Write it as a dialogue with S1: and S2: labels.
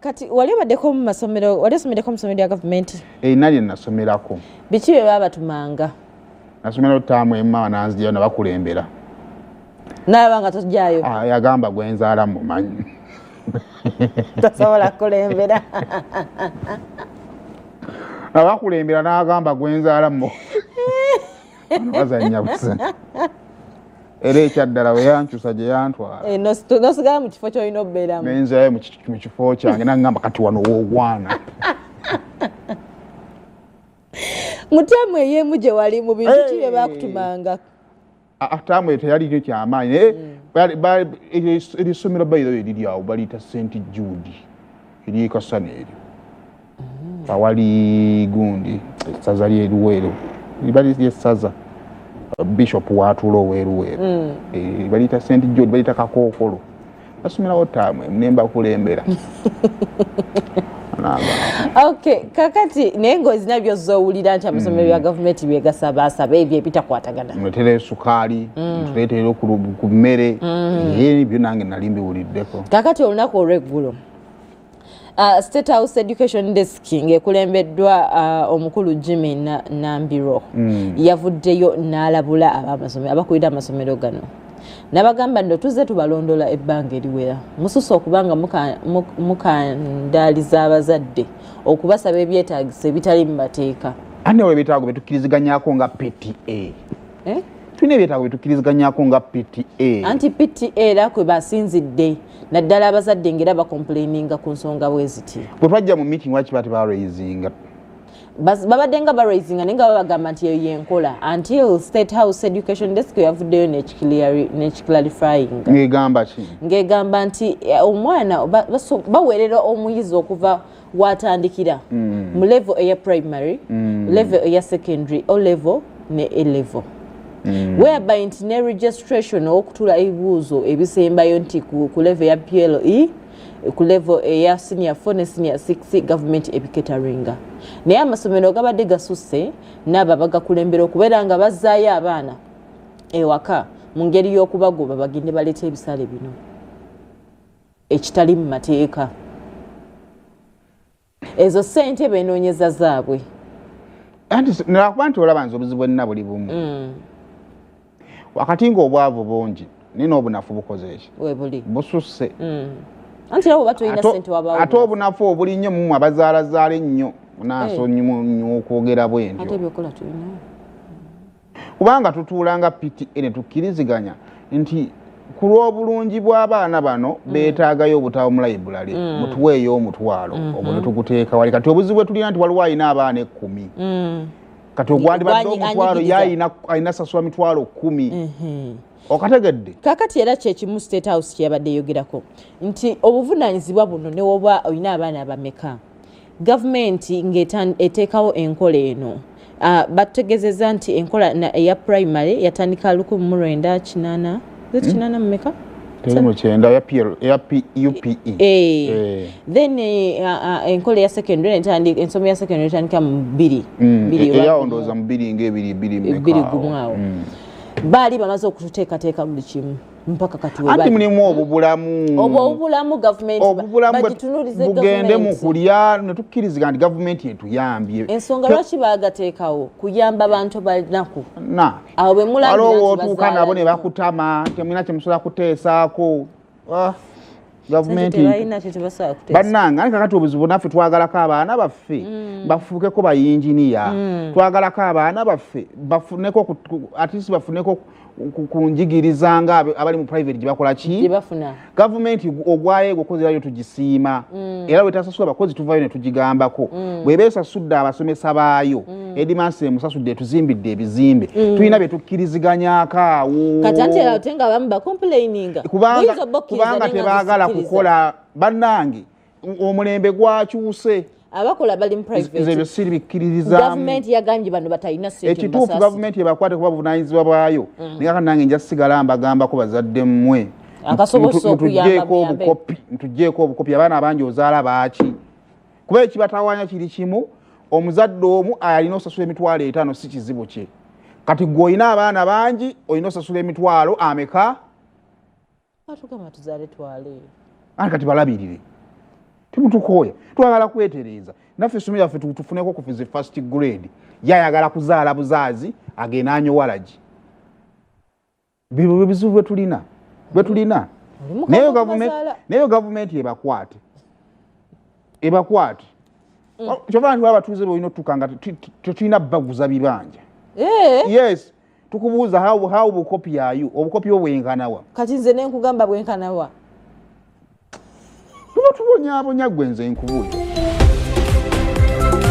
S1: kati wali baddeko mu masomero wali somedeko mu masomero ya government
S2: nali nasomerako
S1: biki bye babatumanga
S2: nasomero tamu emma nanzija na bakulembera
S1: nalabanga tojjayo
S2: yagamba gwenzaala mumanyi
S1: tasobola kulembera
S2: abakulembera n'agamba gwenzaala mu bazanya busa era ekyaddala we yankyusa gye yantwala
S1: nosigala mu kifo ky'olina okubeeramu
S2: nenzayo mu kifo kyange nagamba kati wano woogwana
S1: mutemu ey'emu gye wali mu bintu ki bye baakutumanga
S2: tamu eyo teyalino kyamaanyi erisomero bairo eriri awo baliyita St Jude eri Kasana eryo awali gundi essaza ly'eruweero bali lyessaza Bishop watulo weruweero baliyita St Jude baliyita Kakookolo basomerawo tamu nemba kulembera
S1: Okay, kakati naye ng'ozina by'ozowulira nti amasomero ya gavumenti byegasabaasaba ebyo ebitakwatagana
S2: muleetere sukaali tuleetere ku mmere ebyo nange nali mbiwuliddeko
S1: kakati olunaku olw'eggulo State House Education Desk ng'ekulembeddwa omukulu Jimmy Nambiro yavuddeyo n'alabula abakulira amasomero gano nabagamba ndo tuze tubalondola ebbanga eriwera mususa okubanga mukandaaliza abazadde okubasaba ebyetaagisa ebitali mu mateeka
S2: ane olwo ebyetaago betukkiriziganyako nga PTA tulina ebyetaago betukkiriziganyako nga PTA
S1: anti PTA era kwe basinzidde naddala abazadde ngera bakomplaininga ku nsonga bwe ziti
S2: bwe twajja mu meeting lwaki batebaraisinga
S1: babadde nga baraisinga naye nga babagamba nti eyo yenkola until State House Education Desk yavuddeyo nekiclarifying
S2: ng'egamba ki
S1: ng'egamba nti omwana baweerera omuyizi okuva watandikira mu level eya primary level eya secondary o level ne A level whereby nti ne registration okutula ebibuuzo ebisembayo nti ku level ya PLE ku level eya senior 4 ne senior 6 government ebiketaringa naye amasomero gabadde gasusse n'abo bagakulembera okubeera nga bazzaayo abaana ewaka mu ngeri y'okubagoba bagende baleeta ebisale bino ekitali mu mateeka ezo ssente beenoonyeza zaabwe
S2: anti nakuba nti olaba nti obuzibu bwenna buli bumu wakati ng'obwavu bungi naye n'obunafu bukoze eki
S1: webuli
S2: bususse
S1: anti abo batolina ssente wabawo
S2: ate obunafu obuli nnyo mu abazaalazaala ennyo naaso nnyo okwogera bwentyo
S1: ate byokola tulina
S2: kubanga tutuulanga PTA ne tukkiriziganya nti ku lw'obulungi bw'abaana bano beetaagayo obutabo mu library mutuweeyo omutwalo ogwo ne tuguteeka wali kati obuzibu bwe tulina nti waliwo alina abaana 10 kati ogwandibadde omutwalo alina sasula mitwalo 10 okategedde
S1: kakati era kyekimu State House kyeyabadde yogerako nti obuvunaanyizibwa buno ne woba olina abaana abameka gavumenti ng'eteekawo enkola eno bategeezezza nti enkola eya primary yatandika 1988 kinana mumeka
S2: Mukyenda ya UPE
S1: then enkola ya secondary ensomo ya secondary etandika mu 2
S2: eyawondooza mu 2 ng'ebiri
S1: gumwawo baali bamaze okututeekateeka buli kimu mpaka kati
S2: anti mulimu
S1: obubulamu gavumenti
S2: bugende mu kulya ne tukkiriziga nti gavumenti etuyambye
S1: ensonga lwaki baagateekawo kuyamba abantu balinaku
S2: awo bwe mulawootuuka nabo ne bakutama temulina kye musobola kuteesaako gavumenti bannange ani kakati obuzibu naffe twagalako abaana baffe bafuukeko bayinjiniya twagalako abaana baffe bafuneko atisi bafuneko kunjigiriza nga abali mu private gye bakola ki gavumenti ogwaye gukozerayo tugisiima era bwetasasula abakozi tuvayo ne tugigambako bweba esasudde abasomesa baayo edimansi emusasudde tuzimbidde ebizimbe tulina bye tukkiriziganyako awo kubanga tebaagala kukola bannange omulembe gwakyuse
S1: abakola bali mu private
S2: siri bikkiririzaamu
S1: gavumenti yagambye bano batalina ssente
S2: ekituufu gavumenti ebakwate kuba buvunaanyizibwa bwayo naye kati nange nja sigala mbagambako bazadde mmwe mutuggyeeko obukopi abaana abangi ozaala baaki kuba ekibatawaanya kiri kimu omuzadde omu alina osasula emitwalo 5 si kizibu kye kati gwe olina abaana bangi olina osasula emitwalo ameka
S1: atugamba tuzaale twale
S2: kati balabirire timutukoya twagala kwetereza naffe essomero yaffe tufuneko ku fizi first grade yayagala kuzaala buzaazi agenda anyowalagi bibwe bizibu bwetulina nayo gavumenti ebakwate kyova nti abatuuze beolina otutukanga tetulina baguza bibanja yes tukubuuza how bukopi yayo obukopi obwenkanawa
S1: kati nze nenkugamba bwenkanawa
S2: tuba tubonyabonya gwe nze nkubuuza